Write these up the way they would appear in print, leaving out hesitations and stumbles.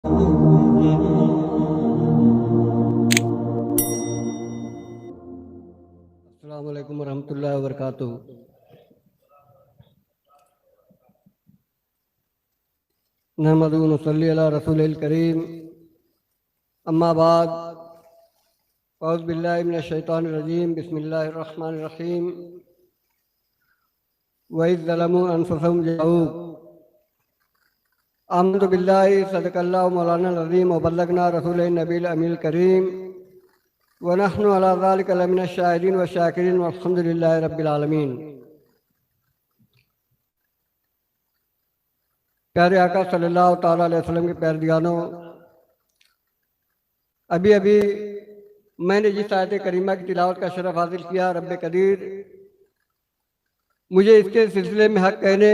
अस्सलाम वालेकुम रहमतुल्लाहि व बरकातुहू। नहमदुहु व नसल्ली अला रसूलिल करीम। अम्मा बाद, औज़ु बिल्लाहि मिनश शैतानिर रजीम। बिस्मिल्लाहिर रहमानिर रहीम। व इज़ ज़लमू अनफुसहुम जाऊक। आमनतु बिल्लाहि सदक़ल्लाहु मौलानाल अज़ीम व बल्लगना रसूलिन नबील अमील करीम व नहनु अला ज़ालिका लमिनश शाहिदीन व शाकिरीन वल्हम्दुलिल्लाहि रब्बिल आलमीन। प्यारे आका सल्लल्लाहु ताला अलैहि वसल्लम के प्यारे दीवानों, अभी अभी मैंने जिस आयत करीमा की तिलावत का शरफ हासिल किया, रब्बे कदीर मुझे इसके सिलसिले में हक कहने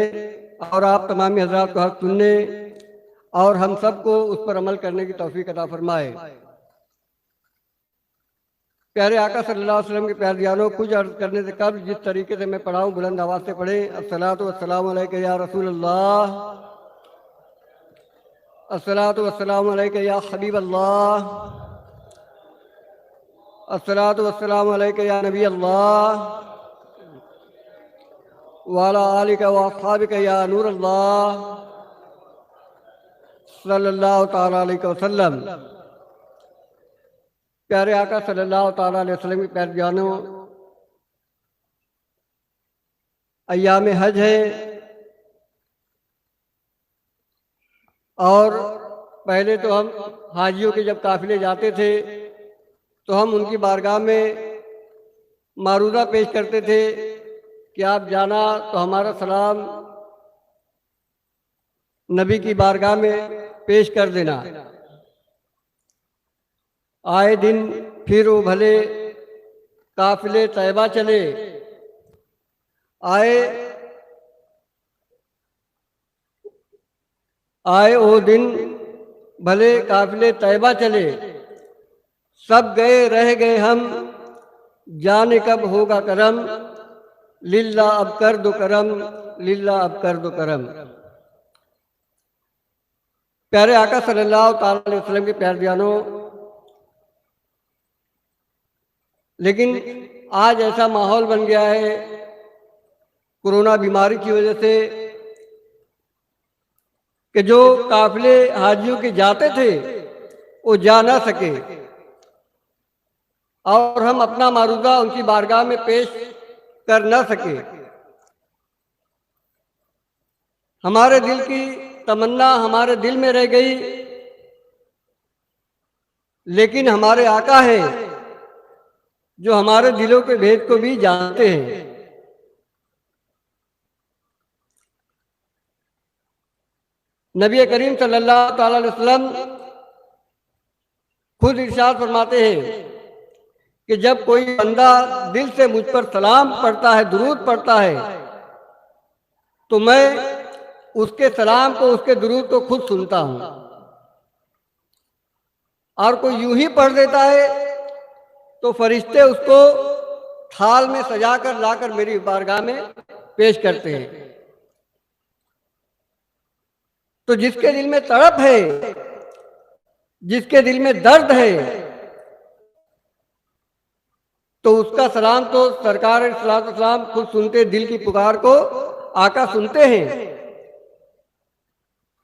और आप तमामी हज़रात को हक सुनने और हम सबको उस पर अमल करने की तौफीक अता फरमाए। प्यारे आका सल्लल्लाहु अलैहि वसल्लम के प्यारे दीवानों, कुछ अर्ज करने से कबल जिस तरीके से मैं पढ़ाऊँ, बुलंद आवाज़ से पढ़े। अस्सलातु वस्सलामु अलैका या रसूल अल्लाह, अस्सलातु वस्सलामु अलैका या हबीब अल्लाह, अस्सलातु वस्सलामु अलैका या नबी अल्लाह, वाला आलिका व अस्हाबिका या नूर अल्लाह सल्लल्लाहु ताला अलैहि वसल्लम। प्यारे आका सल्लल्लाहु ताला अलैहि वसल्लम के प्यारे जानों, अय्याम हज है और पहले तो हम हाजियों के जब काफिले जाते थे तो हम उनकी बारगाह में मारूदा पेश करते थे कि आप जाना तो हमारा सलाम नबी की बारगाह में पेश कर देना। आए दिन फिर वो भले काफिले तैयबा चले, आए वो दिन भले काफिले तैयबा चले, सब गए रह गए हम, जाने कब होगा करम, लिल्ला अब कर दो करम, लिल्ला अब कर दो करम। प्यारे आका सल्लल्लाहु ताला अलैहि वसल्लम के प्यारे बयानों, लेकिन आज ऐसा माहौल बन गया है कोरोना बीमारी की वजह से कि जो काफिले हाजियों के जाते थे वो जा ना सके और हम अपना मारूदा उनकी बारगाह में पेश कर ना सके। हमारे दिल की तमन्ना हमारे दिल में रह गई, लेकिन हमारे आका है जो हमारे दिलों के भेद को भी जानते हैं। नबी करीम सल्लल्लाहु ताला अलैहि वसल्लम खुद इरशाद फरमाते हैं कि जब कोई बंदा दिल से मुझ पर सलाम पढ़ता है, दुरूद पढ़ता है, तो मैं उसके सलाम को, उसके दुरूद को खुद सुनता हूं। और कोई यूं ही पढ़ देता है तो फरिश्ते उसको थाल में सजाकर लाकर मेरी बारगाह में पेश करते हैं। तो जिसके दिल में तड़प है, जिसके दिल में दर्द है, तो उसका सलाम तो सरकार सलाम खुद सुनते, दिल की पुकार को आका सुनते हैं।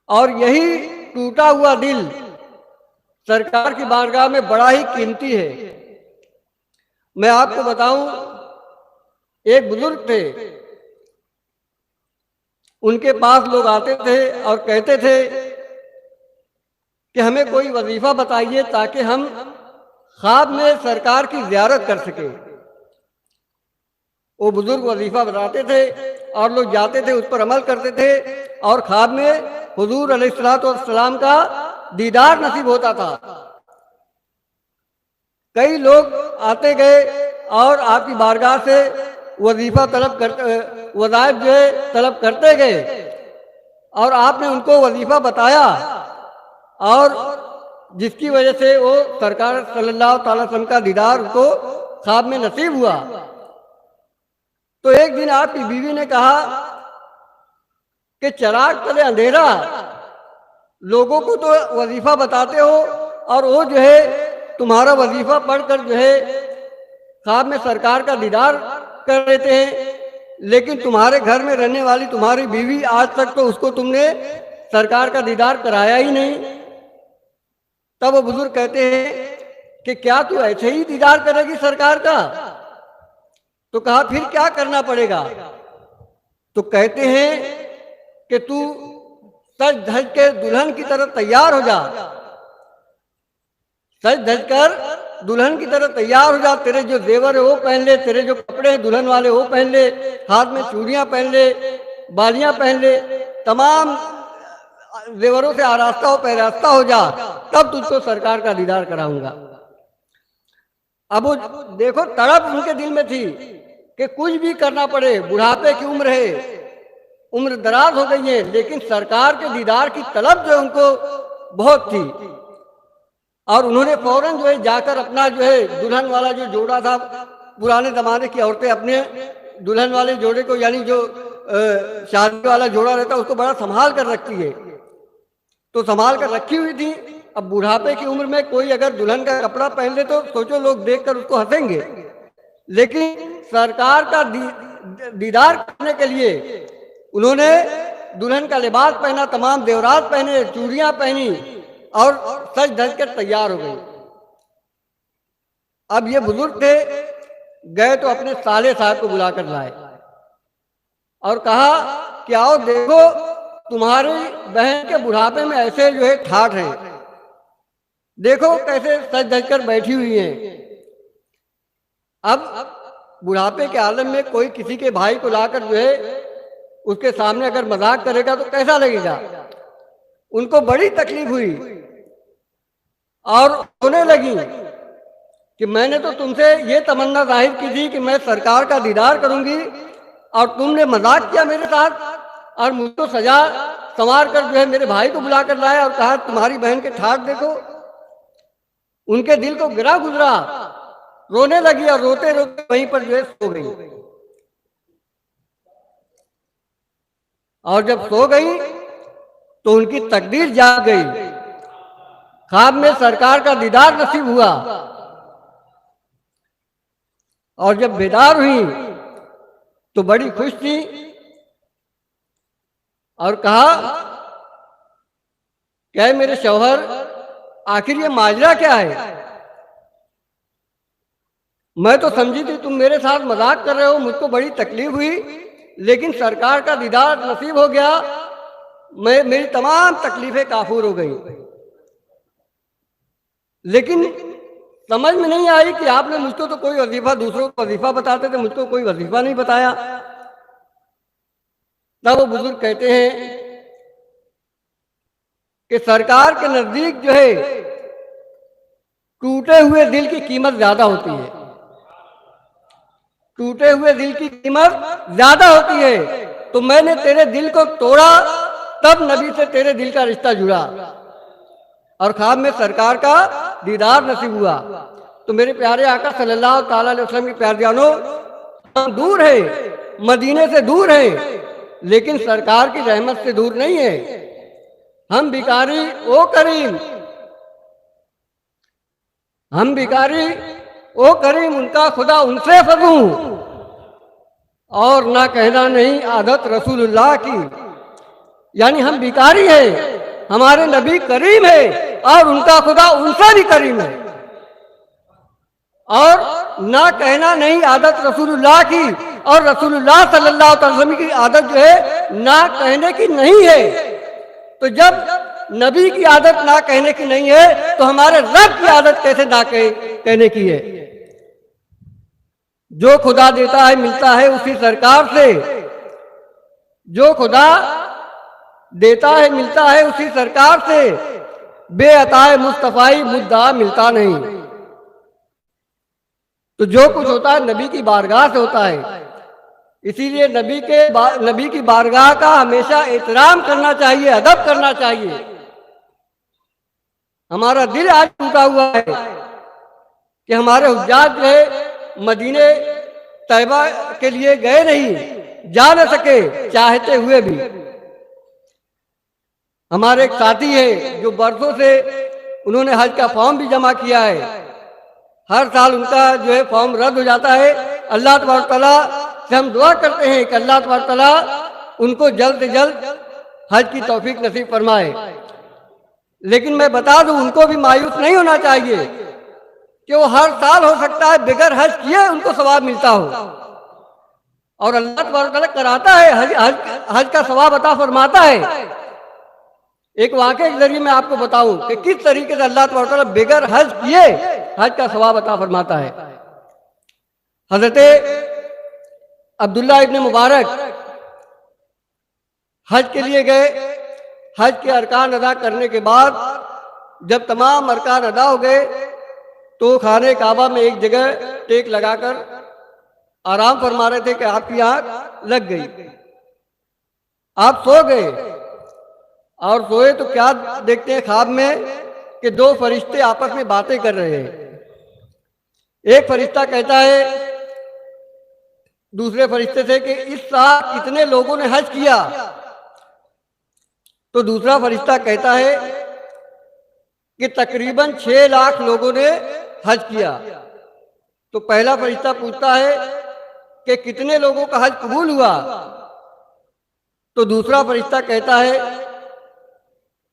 और यही टूटा हुआ दिल सरकार की बारगाह में बड़ा ही कीमती है। मैं आपको बताऊं, एक बुजुर्ग थे, उनके पास लोग आते थे और कहते थे कि हमें कोई वजीफा बताइए ताकि हम ख्वाब में सरकार की ज़ियारत कर सके। वो बुजुर्ग वजीफा बताते थे और लोग जाते थे, उस पर अमल करते थे और ख्वाब में हुजूर अलैहिस्सलातु वस्सलाम का दीदार नसीब होता था। कई लोग आते गए और आपकी बारगाह से वजीफा तलब करते, वज़ाइफ जो है तलब करते गए और आपने उनको वजीफा बताया और जिसकी वजह से वो सरकार सल्लल्लाहु ताला अलैहि वसल्लम का दीदार उसको ख्वाब में नसीब हुआ। तो एक दिन आपकी बीवी ने कहा कि चिराग तले अंधेरा लोगों को तो वजीफा बताते हो और वो जो है तुम्हारा वजीफा पढ़कर जो है ख्वाब में सरकार का दीदार कर लेते हैं, लेकिन तुम्हारे घर में रहने वाली तुम्हारी बीवी आज तक तो उसको तुमने सरकार का दीदार कराया ही नहीं। तब वो बुजुर्ग कहते हैं कि क्या तू ऐसे ही दीदार करेगी सरकार का? तो कहा फिर क्या करना पड़ेगा? तो कहते हैं कि तू सज धज के दुल्हन की तरह तैयार हो जा, सज धज कर दुल्हन की तरह तैयार हो जा, तेरे जो जेवर है वो पहन ले, तेरे जो कपड़े हैं दुल्हन वाले वो पहन ले, हाथ में चूड़ियां पहन ले, बालियां पहन ले, तमाम जेवरों से आरास्ता हो पैरास्ता हो जा, तब तुझको सरकार का दीदार कराऊंगा। अब वो देखो तड़प उनके दिल में थी कि कुछ भी करना पड़े, बुढ़ापे की उम्र है, उम्र दराज हो गई है, लेकिन सरकार के दीदार की तलब जो है उनको बहुत थी। और उन्होंने फौरन जो है जाकर अपना जो है दुल्हन वाला जो जोड़ा था, पुराने जमाने की औरतें अपने दुल्हन वाले जोड़े को यानी जो शादी वाला जोड़ा रहता है उसको बड़ा संभाल कर रखती है, तो संभाल कर रखी हुई थी। अब बुढ़ापे की उम्र में कोई अगर दुल्हन का कपड़ा पहन ले तो सोचो लोग देखकर उसको हंसेंगे, लेकिन सरकार का दीदार करने के लिए उन्होंने दुल्हन का लिबास पहना, तमाम जेवरात पहने, चूड़ियां पहनी और सज धज कर तैयार हो गई। अब ये बुजुर्ग थे, गए तो अपने साले साहब को बुलाकर लाए और कहा कि आओ देखो तुम्हारी बहन के बुढ़ापे में ऐसे जो है ठाठ है, देखो कैसे सज धज कर बैठी हुई है। अब बुढ़ापे के आलम में कोई किसी के भाई को लाकर जो है उसके सामने अगर मजाक करेगा तो कैसा लगेगा? उनको बड़ी तकलीफ हुई और रोने लगी कि मैंने तो तुमसे ये तमन्ना जाहिर की थी कि मैं सरकार का दीदार करूंगी और तुमने मजाक किया मेरे साथ और मुझको सजा संवार कर जो है मेरे भाई को बुलाकर लाया और कहा तुम्हारी बहन के ठाठ देखो। उनके दिल को गिरा गुजरा, रोने लगी और रोते रोते वहीं पर जो है सो गई। और जब सो गई तो उनकी तकदीर जाग गई, ख्वाब में सरकार का दीदार नसीब हुआ और जब बेदार हुई तो बड़ी खुश थी और कहा क्या मेरे शौहर आखिर ये माजरा क्या है? मैं तो समझी थी तुम मेरे साथ मजाक कर रहे हो, मुझको बड़ी तकलीफ हुई, लेकिन सरकार का दीदार नसीब हो गया, मेरी तमाम तकलीफें काफूर हो गई। लेकिन समझ में नहीं आई कि आपने मुझको तो कोई वजीफा, दूसरों को वजीफा बताते थे, मुझको कोई वजीफा नहीं बताया। तब वो बुजुर्ग कहते हैं कि सरकार के नजदीक जो है टूटे हुए दिल की कीमत ज्यादा होती है, टूटे हुए दिल की कीमत ज्यादा होती है। तो मैंने तेरे दिल को तोड़ा, तब नबी से तेरे दिल का रिश्ता जुड़ा और ख्वाब में सरकार का दीदार नसीब हुआ। तो मेरे प्यारे आका सल्लल्लाहु ताला अलैहि वसल्लम की प्यार जानो, हम दूर है, मदीने से दूर है, लेकिन सरकार की रहमत से दूर नहीं है। हम भिखारी ओ करीम, हम भिखारी ओ करीम, उनका खुदा उनसे फजू और ना कहना नहीं आदत रसूलुल्लाह की। यानी हम भिखारी हैं, हमारे नबी करीम है और उनका खुदा उनसे भी करीम है। और ना कहना नहीं आदत रसूलुल्लाह की, और रसूलुल्लाह सल्लल्लाहु अलैहि वसल्लम की आदत जो है ना कहने की नहीं है। तो जब नबी की आदत ना कहने की नहीं है तो हमारे रब की आदत कैसे ना कहने की है? जो खुदा देता है मिलता है उसी सरकार से, जो खुदा देता है मिलता है उसी सरकार से, बेअताए मुस्तफाई मुद्दा मिलता नहीं। तो जो कुछ होता है नबी की बारगाह से होता है, इसीलिए नबी की बारगाह का हमेशा एहतराम करना चाहिए, अदब करना चाहिए। हमारा दिल आज टूटा हुआ है कि हमारे हुज्जाज जो है मदीने तैयबा के लिए गए नहीं, जा न सके चाहते हुए भी। हमारे एक साथी हैं जो बरसों से उन्होंने हज का फॉर्म भी जमा किया है। हर साल उनका जो है फॉर्म रद्द हो जाता है। अल्लाह तबारक तआला से हम दुआ करते हैं कि अल्लाह तबारक तआला उनको जल्द से जल्द हज की तौफीक नसीब फरमाए। लेकिन मैं बता दूं, उनको भी मायूस नहीं होना चाहिए कि वो हर साल हो सकता है बगैर हज किए उनको सवाब मिलता हो, और अल्लाह तबारक तआला कराता है, हज का सवाब अता फरमाता है। एक वाक़े के जरिए मैं आपको बताऊं कि किस तरीके से अल्लाह तबारक तआला बगैर हज किए हज का सवाब अता फरमाता है। हजरत अब्दुल्ला इब्न मुबारक हज के लिए गए। हज के अरकान अदा करने के बाद जब तमाम अरकान अदा हो गए तो खाने काबा में एक जगह टेक लगाकर आराम फरमा रहे थे कि आपकी आंख लग गई, आप सो गए। और सोए तो क्या देखते हैं ख्वाब में कि दो फरिश्ते आपस में बातें कर रहे हैं। एक फरिश्ता कहता है दूसरे फरिश्ते से कि इस साल कितने लोगों ने हज किया? तो दूसरा फरिश्ता कहता है कि तकरीबन 6 लाख लोगों ने हज किया। तो पहला फरिश्ता पूछता है कि कितने लोगों का हज कबूल हुआ? तो दूसरा फरिश्ता कहता है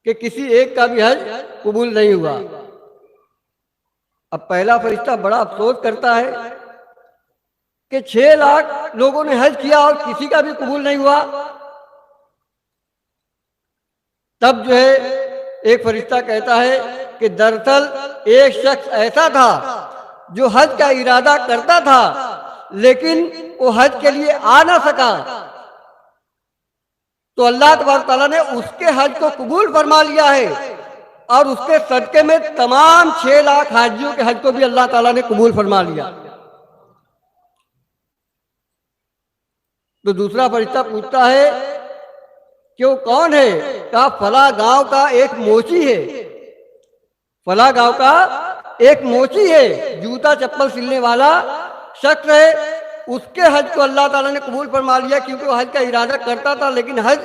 कि किसी एक का भी हज कबूल नहीं हुआ। अब पहला फरिश्ता बड़ा अफसोस करता है कि 6 लाख लोगों ने हज किया और किसी का भी कबूल नहीं हुआ। तब जो है एक फरिश्ता कहता है कि दरअसल एक शख्स ऐसा था जो हज का इरादा करता था लेकिन वो हज के लिए आ ना सका, तो अल्लाह तबारक तआला ने उसके हज को कबूल फरमा लिया है और उसके सदके में तमाम 6 लाख हाजियों के हज को भी अल्लाह ताला ने कबूल फरमा लिया। तो दूसरा फरिश्ता पूछता है कि वो कौन है? कहा फला गांव का एक मोची है। फला गांव का एक मोची है, जूता चप्पल सिलने वाला शख्स है। उसके हज को अल्लाह ताला ने कबूल फरमा लिया क्योंकि वो हज का इरादा करता था लेकिन हज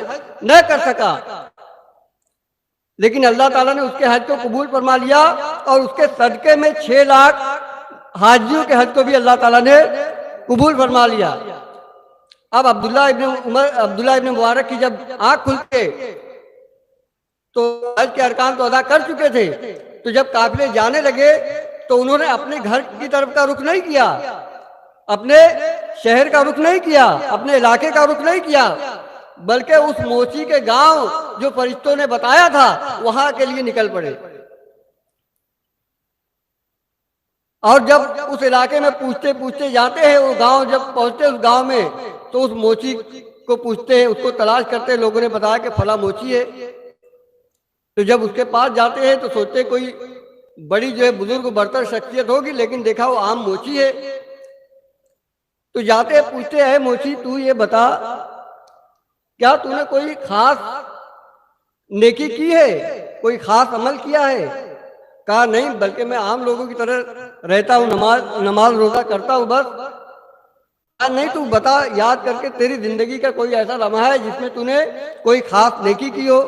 न कर सका। लेकिन अल्लाह ताला ने उसके हज को कबूल फरमा लिया और उसके सदके में 6 लाख हाजियों के हज को भी अल्लाह ताला ने कबूल फरमा लिया। अब अब्दुल्ला इब्न मुबारक की जब आंख खुलते तो हज के अरकान तो अदा कर चुके थे, तो जब काफिले जाने लगे तो उन्होंने अपने घर की तरफ का रुख नहीं किया, अपने शहर का रुख नहीं किया, अपने इलाके का रुख नहीं किया, बल्कि उस मोची के गांव जो फरिश्तों ने बताया था वहां के लिए निकल पड़े। और जब उस इलाके में पूछते पूछते जाते हैं, वो गांव जब पहुंचते उस गांव में तो उस मोची को पूछते हैं, उसको तलाश करते हैं। लोगों ने बताया कि फला मोची है। तो जब उसके पास जाते हैं तो सोचते कोई बड़ी जो है बुजुर्ग बरतर शख्सियत होगी, लेकिन देखा वो आम मोची है। तो जाते हैं पूछते हैं मोची तू ये बता क्या तूने कोई खास नेकी की है, कोई खास अमल किया है? कहा नहीं, बल्कि मैं आम लोगों की तरह रहता हूँ, नमाज रोजा करता हूँ बस। कहा नहीं, तू बता याद करके तेरी जिंदगी का कोई ऐसा लम्हा है जिसमें तूने कोई खास नेकी की हो?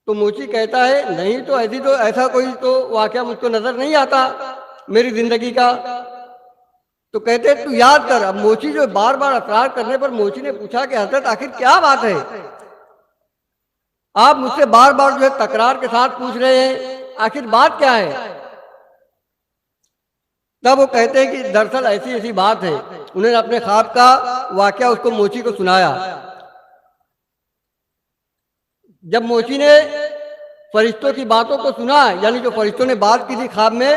तो मोची कहता है नहीं, तो ऐसा कोई तो वाकया मुझको नजर नहीं आता मेरी जिंदगी का। तो कहते तू याद कर। अब मोची जो बार बार असरार करने पर मोची ने पूछा कि हजरत आखिर क्या बात है, आप मुझसे बार बार जो है तकरार के साथ पूछ रहे हैं, आखिर बात क्या है? तब वो कहते हैं कि दरअसल ऐसी ऐसी बात है। उन्होंने अपने ख्वाब का वाकया उसको मोची को सुनाया। जब मोची ने फरिश्तों की बातों को सुना, यानी जो फरिश्तों ने बात की थी ख्वाब में,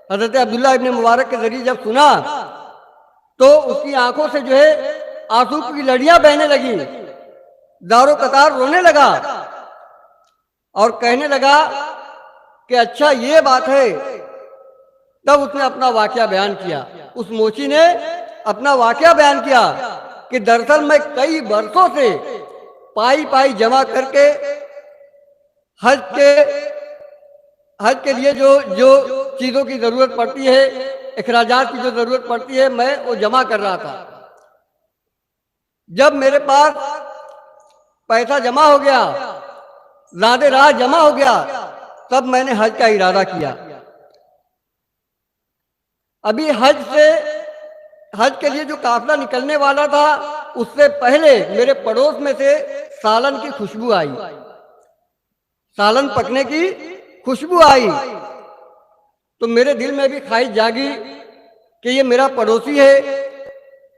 हजरत अब्दुल्ला इब्न मुबारक के जरिए जब सुना तो उसकी आंखों से जो है आंसू की लड़ियां बहने लगी, दारो कतार रोने लगा और कहने लगा कि अच्छा ये बात है। तब उसने अपना वाकया बयान किया। उस मोची ने अपना वाकया बयान किया कि दरअसल मैं कई बरसों से पाई पाई जमा करके हज के लिए जो चीज़ों की ज़रूरत पड़ती है, अखराजात की जो ज़रूरत पड़ती है, मैं वो जमा कर रहा था। जब मेरे पास पैसा जमा हो गया, ज़ादे राह जमा हो गया, तब मैंने हज का इरादा किया। अभी हज के लिए जो काफिला निकलने वाला था, उससे पहले मेरे पड़ोस में से सालन की खुशबू आई, सालन पकने की खुशबू आई। तो मेरे दिल में भी ख्वाहिश जागी कि ये मेरा पड़ोसी है,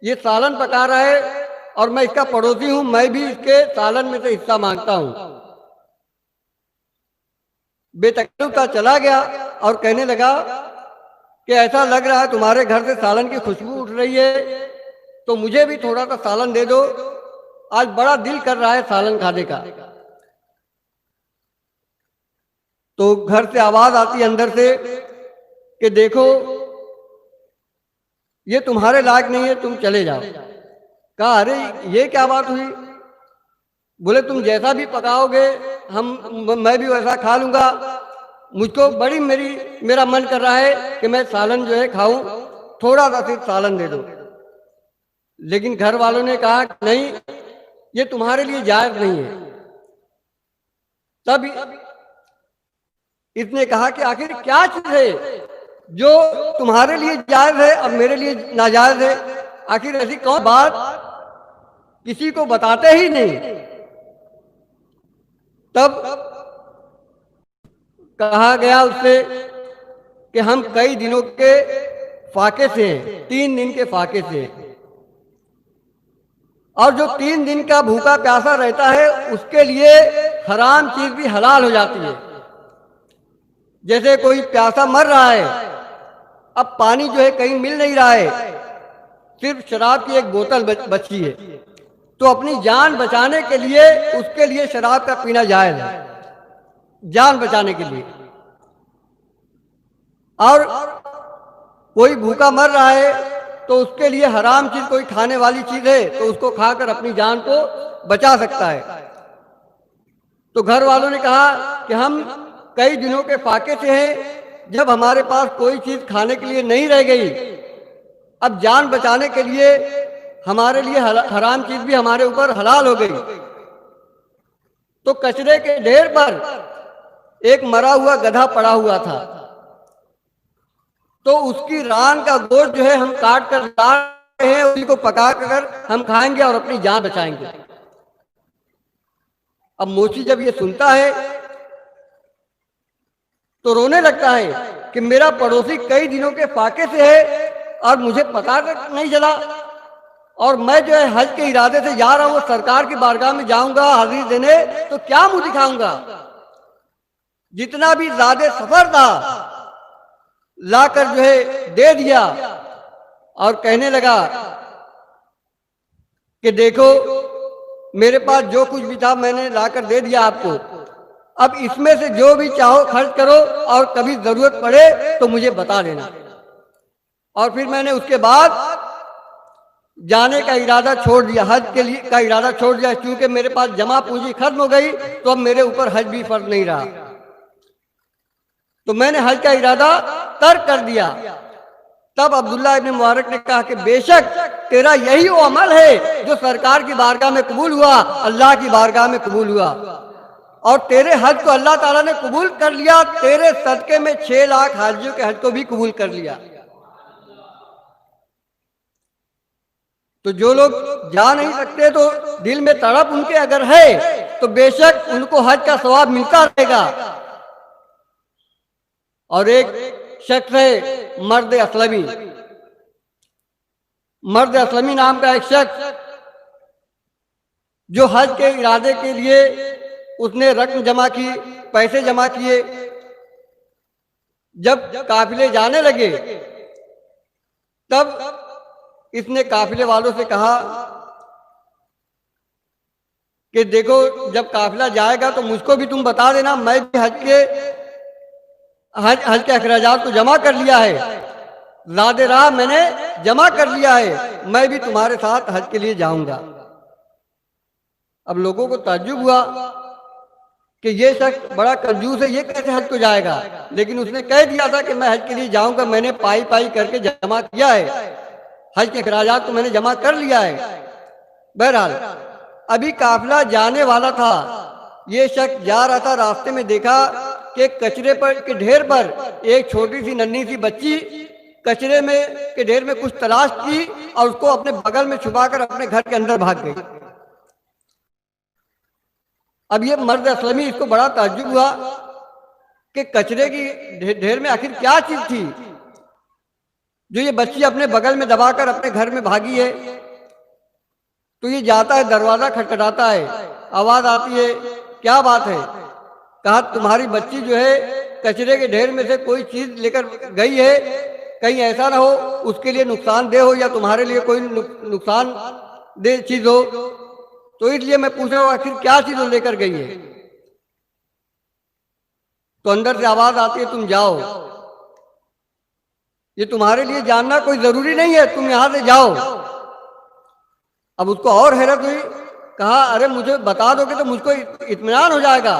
ये सालन पका रहा है और मैं इसका पड़ोसी हूं, मैं भी इसके सालन में से हिस्सा मांगता हूं। बेतकल्लुफ़ चला गया और कहने लगा कि ऐसा लग रहा है तुम्हारे घर से सालन की खुशबू उठ रही है, तो मुझे भी थोड़ा सा सालन दे दो, आज बड़ा दिल कर रहा है सालन खाने का। तो घर से आवाज आती अंदर से कि देखो ये तुम्हारे लायक नहीं है, तुम चले जाओ। कहा अरे ये क्या बात हुई? बोले तुम जैसा भी पकाओगे मैं भी वैसा खा लूंगा, मुझको मेरा मन कर रहा है कि मैं सालन जो है खाऊं, थोड़ा सा सिर्फ सालन दे दो। लेकिन घर वालों ने कहा नहीं, ये तुम्हारे लिए जायज नहीं है। तब इसने कहा कि आखिर क्या चीज है जो तुम्हारे लिए जायज है और मेरे लिए नाजायज है? आखिर ऐसी कौन बात किसी को बताते ही नहीं। तब कहा गया उससे कि हम कई दिनों के फाके से हैं, 3 दिन के फाके से हैं, और जो 3 दिन का भूखा प्यासा रहता है उसके लिए हराम चीज भी हलाल हो जाती है। जैसे कोई प्यासा मर रहा है, अब पानी जो है कहीं मिल नहीं रहा है, सिर्फ शराब की एक बोतल बची है, तो अपनी जान बचाने के लिए उसके लिए शराब का पीना जायज है, जान बचाने के लिए। और कोई भूखा मर रहा है तो उसके लिए हराम चीज कोई खाने वाली चीज है तो उसको खाकर अपनी जान को बचा सकता है। तो घर वालों ने कहा कि हम कई दिनों के फाके से हैं, जब हमारे पास कोई चीज खाने के लिए नहीं रह गई, अब जान बचाने के लिए हमारे लिए हराम चीज भी हमारे ऊपर हलाल हो गई। तो कचरे के ढेर पर एक मरा हुआ गधा पड़ा हुआ था, तो उसकी रान का गोश्त जो है हम काट कर ला रहे हैं, उसी को पका कर हम खाएंगे और अपनी जान बचाएंगे। अब मोची जब ये सुनता है तो रोने लगता है कि मेरा पड़ोसी कई दिनों के फाके से है और मुझे पता नहीं चला, और मैं जो है हज के इरादे से जा रहा हूं, सरकार की बारगाह में जाऊंगा हाजिरी देने, तो क्या मुंह दिखाऊंगा? जितना भी ज्यादा सफर था लाकर जो है दे दिया और कहने लगा कि देखो मेरे पास जो कुछ भी था मैंने लाकर दे दिया आपको, अब इसमें से जो भी चाहो खर्च करो और कभी जरूरत पड़े तो मुझे बता देना। और फिर मैंने उसके बाद जाने का इरादा छोड़ दिया, हज के लिए का इरादा छोड़ दिया, क्योंकि मेरे पास जमा पूंजी खत्म हो गई, तो अब मेरे ऊपर हज भी फर्ज नहीं रहा, तो मैंने हज का इरादा तर्क कर दिया। तब अब्दुल्ला इब्न मुबारक ने कहा कि बेशक तेरा यही वो अमल है जो सरकार की बारगाह में कबूल हुआ, अल्लाह की बारगाह में कबूल हुआ, और तेरे हज को अल्लाह ताला ने कबूल कर लिया, तेरे सदके में 6 लाख हाजियों के हज को भी कबूल कर लिया। तो जो लोग जा नहीं सकते तो दिल में तड़प उनके अगर है तो बेशक उनको हज का सवाब मिलता रहेगा। और एक शख्स है मर्द असलमी नाम का एक शख्स, जो हज के इरादे के लिए उसने रकम जमा की, पैसे जमा किए। जब काफिले जाने लगे तब इसने काफिले वालों से कहा कि देखो जब काफिला जाएगा तो मुझको भी तुम बता देना, मैं भी हज के अखराजात को जमा कर लिया है, ज़ादे राह मैंने जमा कर लिया है, मैं भी तुम्हारे साथ हज के लिए जाऊंगा। अब लोगों को ताज्जुब हुआ कि ये शख्स बड़ा कंजूस है, ये कैसे हज को जाएगा, लेकिन उसने कह दिया था कि मैं हज के लिए जाऊंगा, मैंने पाई पाई करके जमा किया है, हज के अखराजात को मैंने जमा कर लिया है। बहरहाल अभी काफिला जाने वाला था। ये शख्स जा रहा था, रास्ते में देखा कि कचरे पर के ढेर पर एक छोटी सी नन्ही सी बच्ची कचरे में के ढेर में कुछ तलाश की और उसको अपने बगल में छुपाकर अपने घर के अंदर भाग गई। अब ये मर्द असलमी, इसको बड़ा ताज्जुब हुआ कि कचरे की ढेर में आखिर क्या चीज थी जो ये बच्ची अपने बगल में दबाकर अपने घर में भागी है। तो ये जाता है, दरवाजा खटखटाता है, आवाज आती है, क्या बात है? कहा तुम्हारी बच्ची जो है कचरे के ढेर में से कोई चीज लेकर गई है, कहीं ऐसा ना हो उसके लिए नुकसानदेह हो या तुम्हारे लिए कोई नुकसान दे चीज हो, तो इसलिए मैं पूछ रहा हूं आखिर क्या चीज वो लेकर गई है। तो अंदर से आवाज आती है, तुम जाओ, ये तुम्हारे लिए जानना कोई जरूरी नहीं है, तुम यहां से जाओ। अब उसको और हैरत हुई, कहा अरे मुझे बता दोगे तो मुझको इत्मीनान हो जाएगा,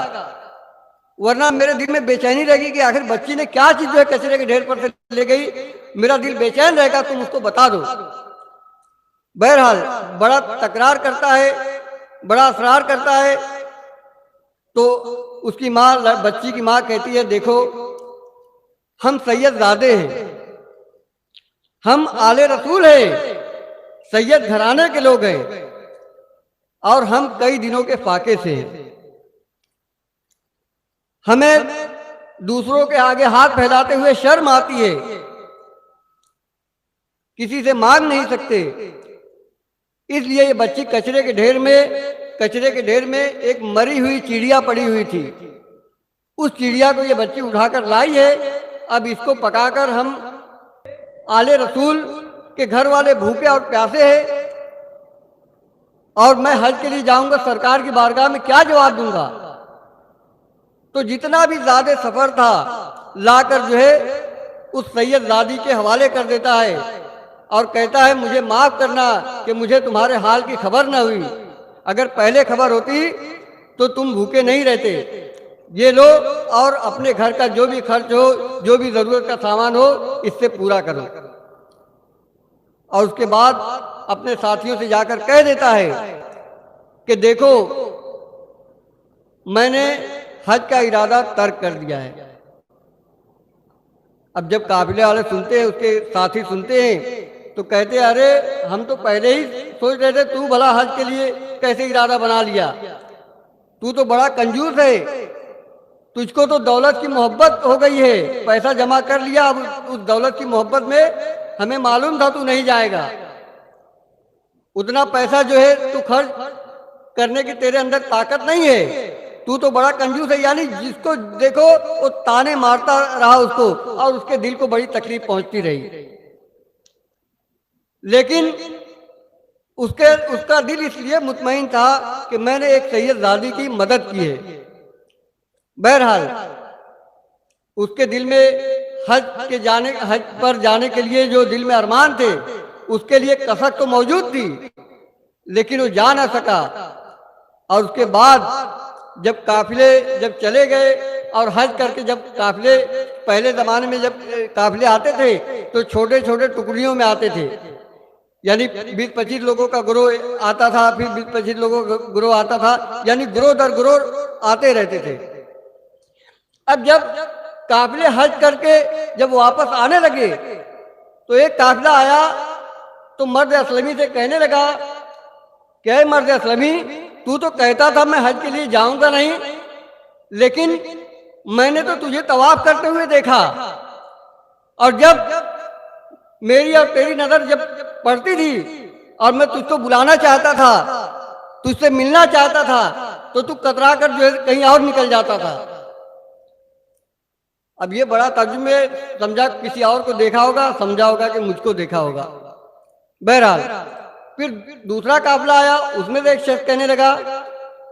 वरना मेरे दिल में बेचैनी रहेगी कि आखिर बच्ची ने क्या चीज जो है कचरे के ढेर पर से ले गई, मेरा दिल बेचैन रहेगा, तुम उसको बता दो। बहरहाल बड़ा तकरार करता है, बड़ा असरार करता है। तो उसकी माँ, बच्ची की माँ कहती है, देखो हम सैयद ज़ादे हैं, हम आले रसूल हैं, सैयद घराने के लोग हैं और हम कई दिनों के फाके से हैं। हमें दूसरों के आगे हाथ फैलाते हुए शर्म आती है, किसी से मांग नहीं सकते, इसलिए ये बच्ची कचरे के ढेर में एक मरी हुई चिड़िया पड़ी हुई थी, उस चिड़िया को ये बच्ची उठाकर लाई है। अब इसको पकाकर हम आले रसूल के घर वाले भूखे और प्यासे हैं और मैं हज के लिए जाऊंगा, सरकार की बारगाह में क्या जवाब दूंगा। तो जितना भी ज़्यादा सफर था लाकर जो है उस सैयद ज़ादी के हवाले कर देता है और कहता है मुझे माफ करना कि मुझे तुम्हारे हाल की खबर न हुई, अगर पहले खबर होती तो तुम भूखे नहीं रहते, ये लो और अपने घर का जो भी खर्च हो, जो भी जरूरत का सामान हो, इससे पूरा करो। और उसके बाद अपने साथियों से जाकर कह देता है कि देखो मैंने हज का इरादा तर्क कर दिया है। अब जब काफिले वाले सुनते हैं, उसके साथी सुनते हैं, तो कहते हैं अरे हम तो पहले ही सोच रहे थे, तू भला हज के लिए कैसे इरादा बना लिया, तू तो बड़ा कंजूस है, तुझको तो दौलत की मोहब्बत हो गई है, पैसा जमा कर लिया, अब उस दौलत की मोहब्बत में हमें मालूम था तू नहीं जाएगा, उतना पैसा जो है तू खर्च करने की तेरे अंदर ताकत नहीं है, तू तो बड़ा कंजूस है। यानी जिसको देखो वो ताने मारता रहा उसको और उसके दिल को बड़ी तकलीफ पहुंचती रही, लेकिन उसका दिल इसलिए मुतमईन था कि मैंने एक सैयद ज़ादी की मदद की है। बहरहाल उसके दिल में हज पर जाने के लिए जो दिल में अरमान थे, उसके लिए कसक तो मौजूद थी, लेकिन वो जा ना सका। और उसके बाद जब जब चले गए और हज करके, जब काफिले पहले जमाने में जब काफिले आते थे तो छोटे छोटे टुकड़ियों में आते थे, यानी 20-25 लोगों का ग्रोह आता था, फिर 20-25 लोगों का ग्रोह आता था, यानी ग्रोह दर ग्रोह आते रहते थे। अब जब काफिले हज करके जब वापस आने लगे तो एक काफिला आया तो मर्द असलमी से कहने लगा, क्या मर्द असलमी, तू तो कहता था मैं हज के लिए जाऊंगा नहीं, लेकिन मैंने तो तुझे तवाफ करते हुए देखा, और जब मेरी और तेरी नजर जब पड़ती थी और मैं तुझको बुलाना चाहता था, तुझसे मिलना चाहता था, तो तू कतरा कर जो है कहीं और निकल जाता था। अब ये बड़ा तर्जुमे में समझा, किसी और को देखा होगा, समझा होगा कि मुझको देखा होगा। बहरहाल फिर दूसरा काफिला आया, उसमें से एक शख्स कहने लगा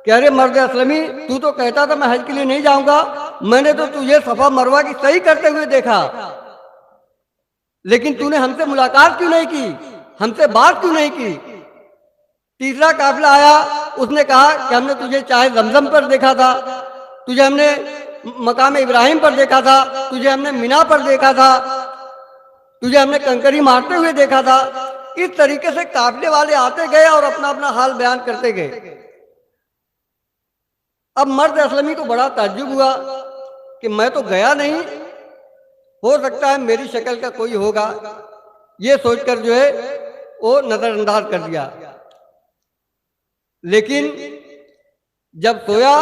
कि अरे मर्द असलमी, तू तो कहता था मैं हज के लिए नहीं जाऊंगा, मैंने तो तुझे सफा मरवा की सही करते हुए देखा, लेकिन तूने हमसे मुलाकात क्यों नहीं की, हमसे बात क्यों नहीं की। तीसरा काफिला आया, उसने कहा कि हमने तुझे चाहे जमजम पर देखा था, तुझे हमने मकाम इब्राहिम पर देखा था, तुझे हमने मीना पर देखा था, तुझे हमने कंकरी मारते हुए देखा था। इस तरीके से काफिले वाले आते गए और अपना अपना हाल बयान करते गए। अब मर्द असलमी को बड़ा ताज्जुब हुआ कि मैं तो गया नहीं, हो सकता है मेरी शक्ल का कोई होगा, ये सोचकर जो है वो नजरअंदाज कर दिया। लेकिन जब सोया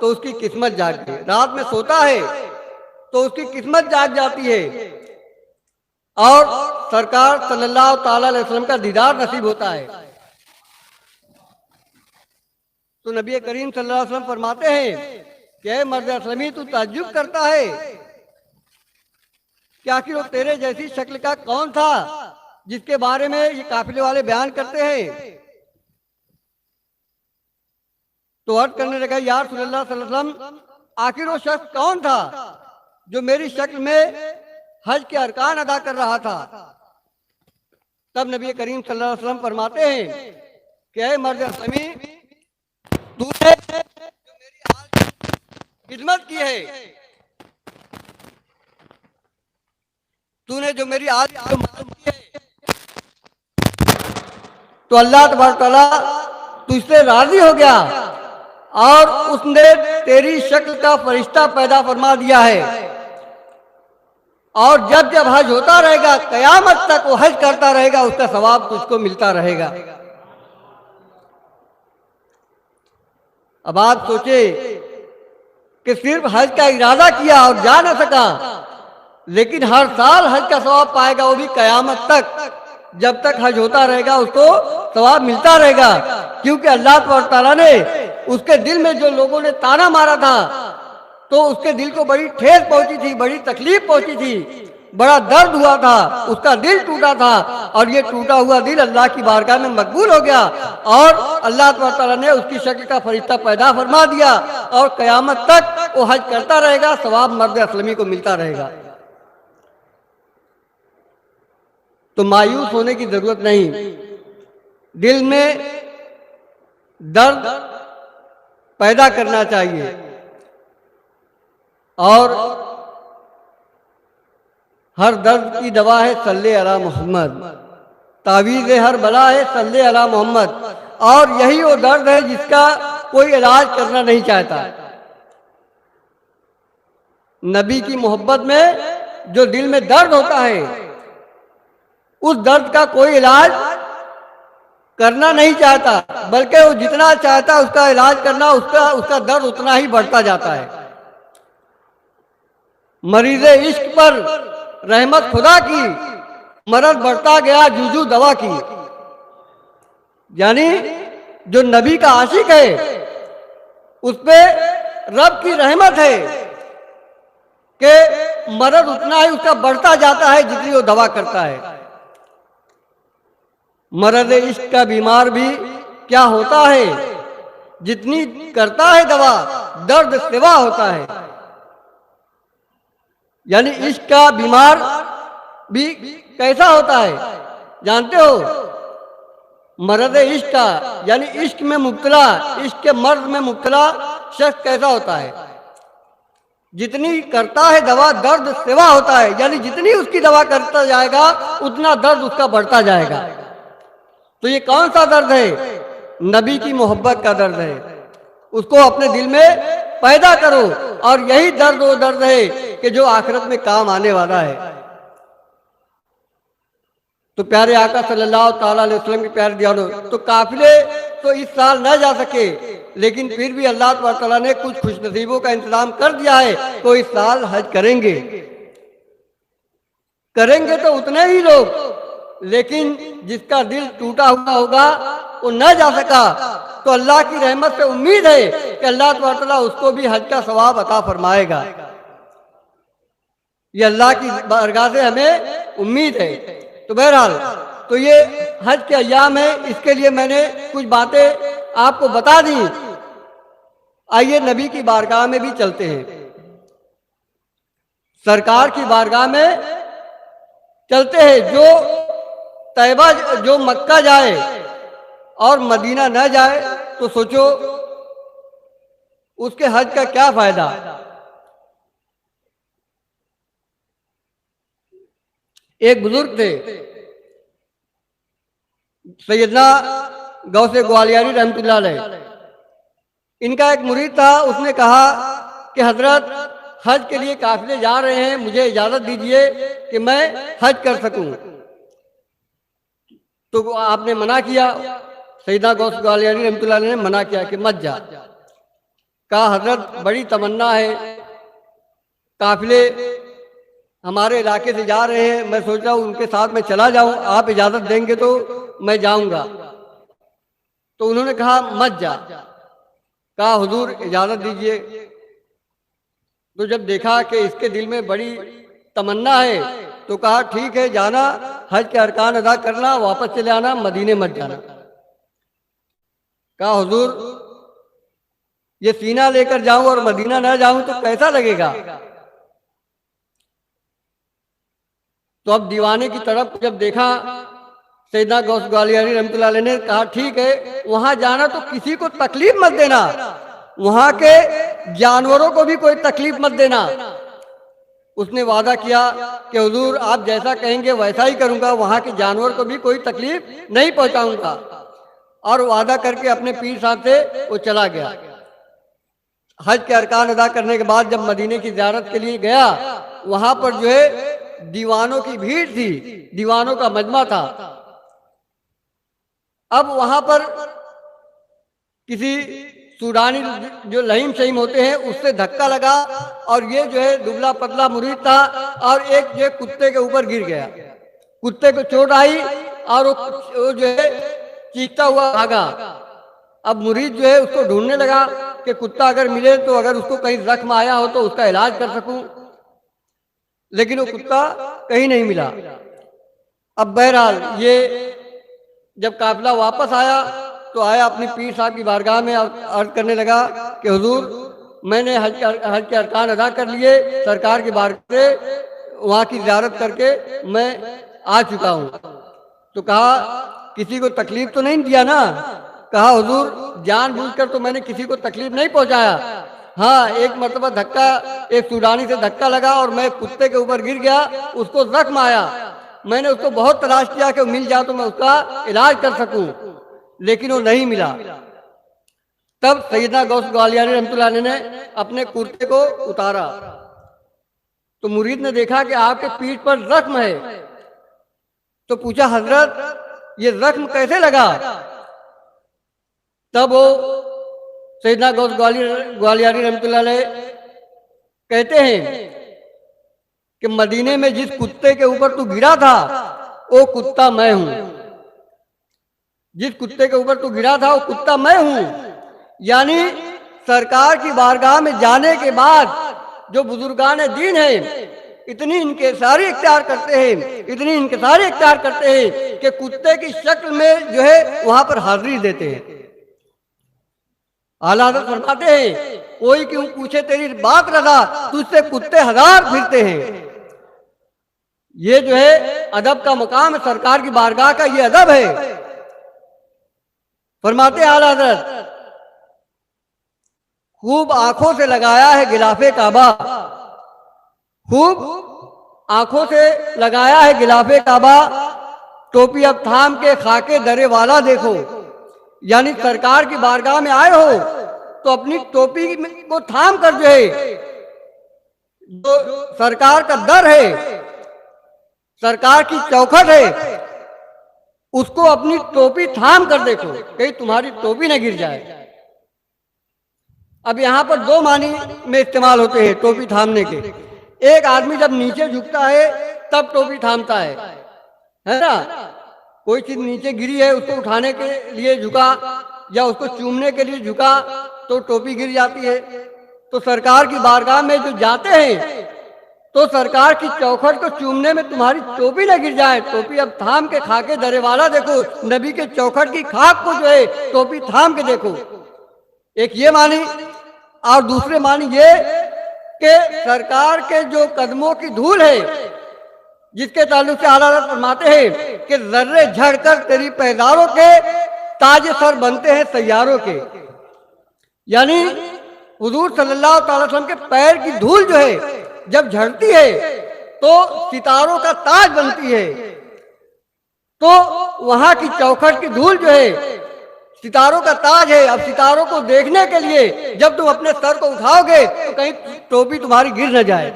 तो उसकी किस्मत जाग गई। रात में सोता है तो उसकी किस्मत जाग जाती है और सरकार सल्लल्लाहु ताला अलैहि वसल्लम का दीदार नसीब होता है। तो नबी करीम सल्लल्लाहु अलैहि वसल्लम फरमाते हैं कि ऐ मर्द असलमी, तू ताज्जुब करता है कि आखिर वो तेरे जैसी शक्ल का कौन था जिसके बारे में ये काफिले वाले बयान करते हैं। तो अर्ज करने लगा, या रसूलल्लाह सल्लल्लाहु अलैहि वसल्लम, आखिर वो शख्स कौन था जो मेरी शक्ल में हज के अरकान अदा कर रहा था। तब नबी करीम सल्लल्लाहु अलैहि वसल्लम फरमाते हैं कि ऐ मर्द असलमी, तूने जो मेरी हाल की खिदमत की है, तूने जो मेरी हाल की मदद की है, तो अल्लाह तबारक तआला तुझसे राजी हो गया और उसने तेरी शक्ल का फरिश्ता पैदा फरमा दिया है। और जब जब हज होता रहेगा, कयामत तक वो हज करता रहेगा, उसका सवाब तुझको मिलता रहेगा। अब आप सोचे कि सिर्फ हज का इरादा किया और जा न सका, लेकिन हर साल हज का सवाब पाएगा, वो भी कयामत तक। जब तक हज होता रहेगा उसको सवाब मिलता रहेगा, क्योंकि अल्लाह ताला ने उसके दिल में जो लोगों ने ताना मारा था तो उसके दिल को बड़ी ठेस पहुंची थी, बड़ी तकलीफ पहुंची थी, बड़ा दर्द हुआ था, उसका दिल टूटा था। और ये टूटा हुआ दिल अल्लाह की बारगाह में मकबूल हो गया और अल्लाह ताला ने उसकी शक्ल का फरिश्ता पैदा फरमा दिया और कयामत तक वो हज करता रहेगा, सवाब मर्द असलमी को मिलता रहेगा। तो मायूस होने की जरूरत नहीं, दिल में दर्द पैदा करना चाहिए और हर दर्द की दवा है सल्ले अला मोहम्मद, तावीज़ हर बला है सल्ले अला मोहम्मद। और यही वो दर्द है जिसका कोई इलाज करना नहीं चाहता। नबी की मोहब्बत में जो दिल में दर्द होता है, उस दर्द का कोई इलाज करना नहीं चाहता, बल्कि वो जितना चाहता है उसका इलाज करना, उसका दर्द उतना ही बढ़ता जाता है। मरीज इश्क पर रहमत खुदा की, मरद बढ़ता गया जूजू दवा की। यानी जो नबी का आशिक है उस पे रब की रहमत है कि मरद उतना ही उसका बढ़ता जाता है जितनी वो दवा करता है। मरद इश्क का बीमार भी क्या होता है, जितनी करता है दवा दर्द सिवा होता है। यानी इश्क का बीमार भी कैसा होता है जानते हो? मरद इश्क का यानी इश्क में मुब्तला, इश्क के मर्द में मुब्तला शख्स कैसा होता है, जितनी करता है दवा दर्द सिवा होता है। यानी जितनी उसकी दवा करता जाएगा उतना दर्द उसका बढ़ता जाएगा। तो ये कौन सा दर्द है? नबी की मोहब्बत का दर्द है। उसको अपने दिल में पैदा करो और यही दर्द वो दर्द है कि जो आखिरत में काम आने वाला है। तो प्यारे आका सल्लल्लाहु ताला अलैहि वसल्लम के प्यारे दीवानों, तो काफिले तो इस साल न जा सके, लेकिन फिर भी अल्लाह ताला ने कुछ खुशनसीबों का इंतजाम कर दिया है, तो इस साल हज करेंगे। करेंगे तो उतने ही लोग, लेकिन जिसका दिल टूटा हुआ होगा वो न जा सका, तो अल्लाह की रहमत से उम्मीद है कि अल्लाह ताला उसको भी हज का सवाब अता फरमाएगा। ये अल्लाह की बारगाह से हमें उम्मीद है। तो बहरहाल तो ये हज के अय्याम है, इसके लिए मैंने कुछ बातें आपको बता दी। आइए नबी की बारगाह में भी चलते हैं, सरकार की बारगाह में चलते हैं। जो तैयबा, जो मक्का जाए और मदीना न जाए तो सोचो उसके हज का क्या फायदा। एक बुजुर्ग थे सैयदना गौसे ग्वालियरी रहमतुल्लाह अलैह, इनका एक मुरीद था, उसने कहा कि हजरत हज के लिए काफिले जा रहे हैं, मुझे इजाजत दीजिए कि मैं हज कर सकूं। तो आपने मना किया, सैयदा गौस ग्वालियरी रहमतुल्लाह अलैह ने मना किया कि मत जा। कहा हजरत बड़ी तमन्ना है, काफिले हमारे इलाके से जा रहे हैं, मैं सोच रहा हूँ उनके साथ मैं चला जाऊं, आप इजाजत देंगे तो मैं जाऊंगा। तो उन्होंने कहा मत जा। कहा हुजूर इजाजत दीजिए। तो जब देखा कि इसके दिल में बड़ी तमन्ना है तो कहा ठीक है, जाना, हज के अरकान अदा करना, वापस चले आना, मदीने मत जाना। कहा हुजूर ये सीना लेकर जाऊं और मदीना ना जाऊं तो कैसा लगेगा। तो अब दीवाने की तरफ जब देखा, सैयदा गौस ग्वालियरी रहमतुल्लाह अलैह ने कहा ठीक है, वहां जाना तो किसी को तकलीफ मत देना, वहां के जानवरों को भी कोई तकलीफ मत देना। उसने वादा किया कि हुजूर आप जैसा कहेंगे वैसा ही करूंगा, वहां के जानवर को भी कोई तकलीफ नहीं पहुंचाऊंगा। और वादा करके अपने पीर साहब से वो चला गया। हज के अरकान अदा करने के बाद जब मदीने की ज़ियारत के लिए गया, वहां पर जो है दीवानों की भीड़ थी, दीवानों का मजमा था। अब वहां पर किसी सूडानी जो लहीम शहीम होते हैं उससे धक्का लगा और ये जो है दुबला पतला मुरीद था और एक जो है कुत्ते के ऊपर गिर गया। कुत्ते को चोट आई और वो जो है चीखता हुआ भागा। अब मुरीद जो है उसको ढूंढने लगा कि कुत्ता अगर मिले तो अगर उसको कहीं जख्म आया हो तो उसका इलाज कर सकूं, लेकिन वो कुत्ता कहीं नहीं मिला। अब बहरहाल ये जब काफिला वापस आया तो आया अपनी पीर साहब की बारगाह में अर्ज करने लगा कि हुजूर मैंने हज के अरकान अदा कर लिए, सरकार की बारगाह से वहाँ की ज़ियारत करके मैं आ चुका हूँ। तो कहा किसी को तकलीफ तो नहीं दिया ना। कहा हुजूर जानबूझकर तो मैंने किसी को तकलीफ नहीं पहुंचाया, हाँ एक मरतबा धक्का, एक सूडानी से धक्का लगा और मैं कुत्ते के ऊपर गिर गया, उसको जख्म आया, मैंने उसको बहुत तलाश किया कि मिल जाए तो मैं उसका इलाज कर सकूं, लेकिन वो नहीं मिला। तब सैयदा गौस ग्वालियरी रहमतुल्लाह अलैह ने अपने कुर्ते को उतारा तो मुरीद ने देखा कि आपके पीठ पर जख्म है। तो पूछा हजरत ये जख्म कैसे लगा। तब वो सैयदा गौस ग्वालियरी रहमतुल्लाह अलैह कहते हैं कि मदीने में जिस कुत्ते के ऊपर तू गिरा था वो कुत्ता मैं हूं। जिस कुत्ते के ऊपर तू गिरा था वो कुत्ता मैं हूं। यानी सरकार की बारगाह में जाने के बाद जो बुजुर्गान दीन है इतनी इनकिसारी इख्तियार करते हैं, इतनी इनकिसारी इख्तियार करते हैं कि कुत्ते की शक्ल में जो है वहां पर हाजिरी देते हैं। आला हज़रत फरमाते हैं कोई क्यों पूछे तेरी बात रजा, तुझसे कुत्ते हजार फिरते हैं। ये जो है अदब का मकाम है, सरकार की बारगाह का ये अदब है। फरमाते आला हज़रत खूब आंखों से लगाया है गिलाफे काबा, खूब आंखों से लगाया है गिलाफे काबा, टोपी अब थाम के खाके दरे वाला देखो। यानी सरकार की बारगाह में आए हो तो अपनी टोपी को थाम कर जो है, जो सरकार का दर है, सरकार की चौखट है, उसको अपनी टोपी थाम कर देखो कहीं तुम्हारी टोपी न गिर जाए। अब यहाँ पर दो मानी में इस्तेमाल होते हैं टोपी थामने के। एक आदमी जब नीचे झुकता है तब टोपी थामता है ना। कोई चीज नीचे गिरी है उसको उठाने के लिए झुका या उसको चूमने के लिए झुका तो टोपी गिर जाती है। तो सरकार की बारगाह में जो जाते हैं तो सरकार की चौखट को चूमने में तुम्हारी टोपी न गिर जाए, टोपी अब थाम के खाके दरे वाला देखो, नबी के चौखट की खाक को जो है टोपी थाम के देखो। एक ये मानी। और दूसरे मानी ये कि सरकार के जो कदमों की धूल है जिसके ताल्लुक से आला हज़रत फरमाते हैं कि जर्रे झड़कर तेरी पैदारों के ताज सर बनते हैं सैयारों के। यानी हुजूर सल्लल्लाहु अलैहि वसल्लम के पैर की धूल जो है जब झड़ती है तो सितारों का ताज बनती है। तो वहां की चौखट की धूल जो है सितारों का ताज है। अब सितारों को देखने के लिए जब तुम अपने सर को उठाओगे तो कहीं टोपी तुम्हारी गिर न जाए।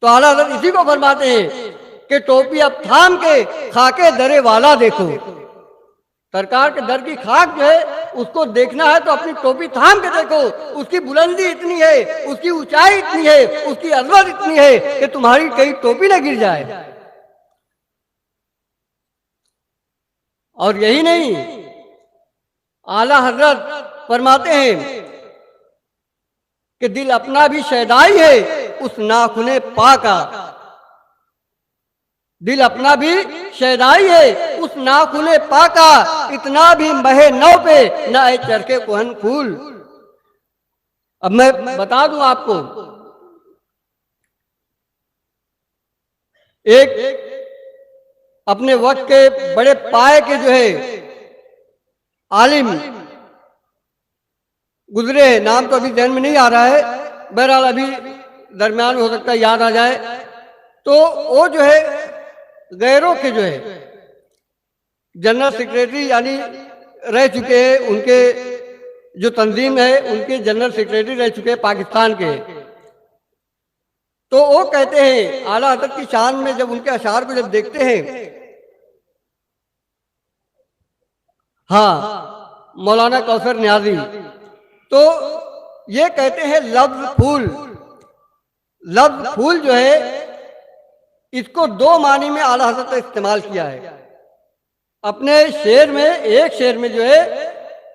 तो आला हज़रत इसी को फरमाते हैं कि टोपी अब थाम के खाके दरे वाला देखो। सरकार के दर की खाक जो है उसको देखना है तो अपनी टोपी थाम के देखो। उसकी बुलंदी इतनी है, उसकी ऊंचाई इतनी है, उसकी अजमत इतनी है कि तुम्हारी कहीं टोपी न गिर जाए। और यही नहीं, आला हजरत फरमाते हैं कि दिल अपना भी शैदाई है उस नाखुने पाका। दिल अपना भी शैदाई है उस नाखुने पाका, इतना भी महे नौ पे न आए चरखे कोहन फूल। अब मैं बता दूं आपको, एक अपने वक्त के बड़े पाए के जो है आलिम गुजरे, नाम तो अभी ध्यान में नहीं आ रहा है, बहरहाल अभी दरमियान हो सकता है याद आ जाए। तो वो जो है गैरों के जो है जनरल सेक्रेटरी यानी रह चुके हैं, उनके जो तंजीम है उनके जनरल सेक्रेटरी रह चुके हैं पाकिस्तान के। तो वो कहते हैं आला हज़रत की शान में जब उनके अशार को जब देखते हैं, हाँ मौलाना कौसर न्याजी, तो ये कहते हैं लफ्ज फूल। लफ्ज फूल जो है इसको दो मानी में आला हज़रत ने इस्तेमाल किया है अपने शेर में। एक शेर में जो है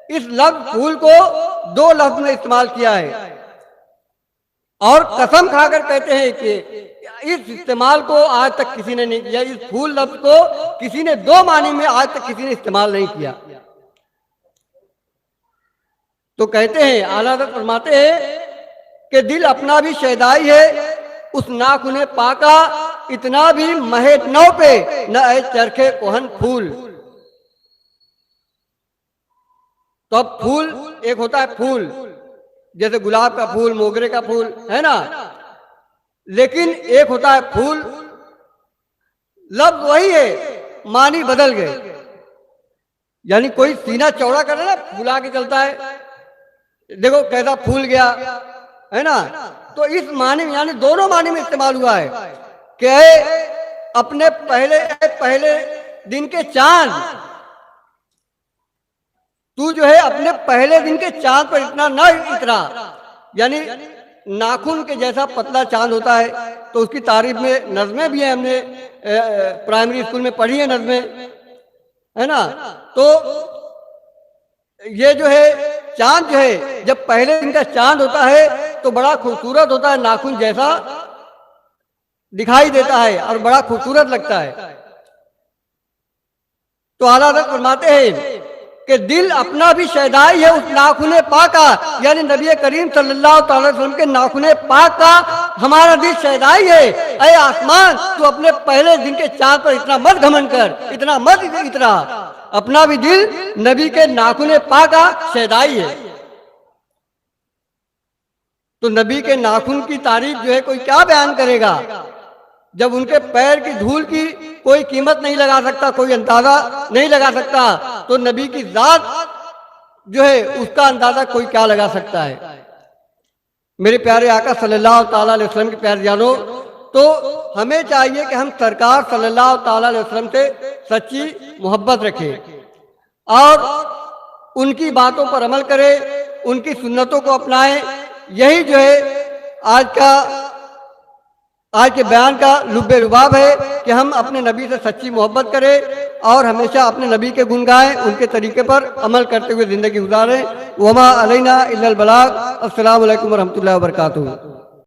इस लफ्ज फूल को दो लफ्ज में इस्तेमाल किया है और कसम खाकर कहते हैं कि इस इस्तेमाल को आज तक किसी ने नहीं किया। इस फूल लफ्ज को किसी ने दो मानी में आज तक किसी ने इस्तेमाल नहीं किया। तो कहते हैं आला हज़रत फरमाते हैं कि दिल अपना भी शैदाई है उस नाखुने पाका, इतना भी महे नौ पे न आए चरखे कोहन फूल। तो अब फूल एक होता है फूल, जैसे गुलाब का फूल, मोगरे का फूल है ना, लेकिन एक होता है फूल। लफ्ज वही है, मानी बदल गए। यानी कोई सीना चौड़ा करे ना, फूला के चलता है, देखो कैसा फूल गया है ना। तो इस मानी में यानी दोनों मानी में इस्तेमाल हुआ है कि अपने पहले दिन के चांद, तू जो है अपने पहले दिन के चांद पर इतना न इतरा। यानी नाखून के जैसा पतला चांद होता है, तो उसकी तारीफ में नज़में भी हैं, हमने प्राइमरी स्कूल में पढ़ी है नज़में, है ना। तो ये जो है चांद जो है जब पहले दिन का चांद होता है तो बड़ा खूबसूरत होता है, नाखून जैसा दिखाई देता है और बड़ा खूबसूरत लगता है। तो आला हज़रत फरमाते हैं कि दिल अपना भी शैदाई है उस नाखुने पाका, यानी नबी करीम सल्लल्लाहु अलैहि वसल्लम के नाखुने पाक का हमारा दिल शैदाई है। अरे आसमान, तू अपने पहले दिन के चांद पर इतना मत घमंड कर, इतना मत इतरा। अपना भी दिल नबी के नाखुने पाक का शैदाई है। तो नबी के नाखून की तारीफ जो है कोई क्या बयान करेगा, जब उनके पैर की धूल की कोई कीमत नहीं लगा सकता, कोई अंदाजा नहीं लगा सकता, तो नबी की जात जो है उसका अंदाजा कोई क्या लगा सकता है। मेरे प्यारे आका सल्लल्लाहु ताला अलैहि वसल्लम के प्यारे जानो, तो हमें चाहिए कि हम सरकार सल्लल्लाहु ताला अलैहि वसल्लम से सच्ची मोहब्बत रखें और उनकी बातों पर अमल करें, उनकी सुन्नतों को अपनाएं। यही जो है आज के बयान का लुब्बे रुबाब है कि हम अपने नबी से सच्ची मोहब्बत करें और हमेशा अपने नबी के गुण गाएं, उनके तरीके पर अमल करते हुए ज़िंदगी गुजारें। वमा अलैना इल्लल बलाग। अस्सलामु अलैकुम व रहमतुल्लाहि व बरकातुहू।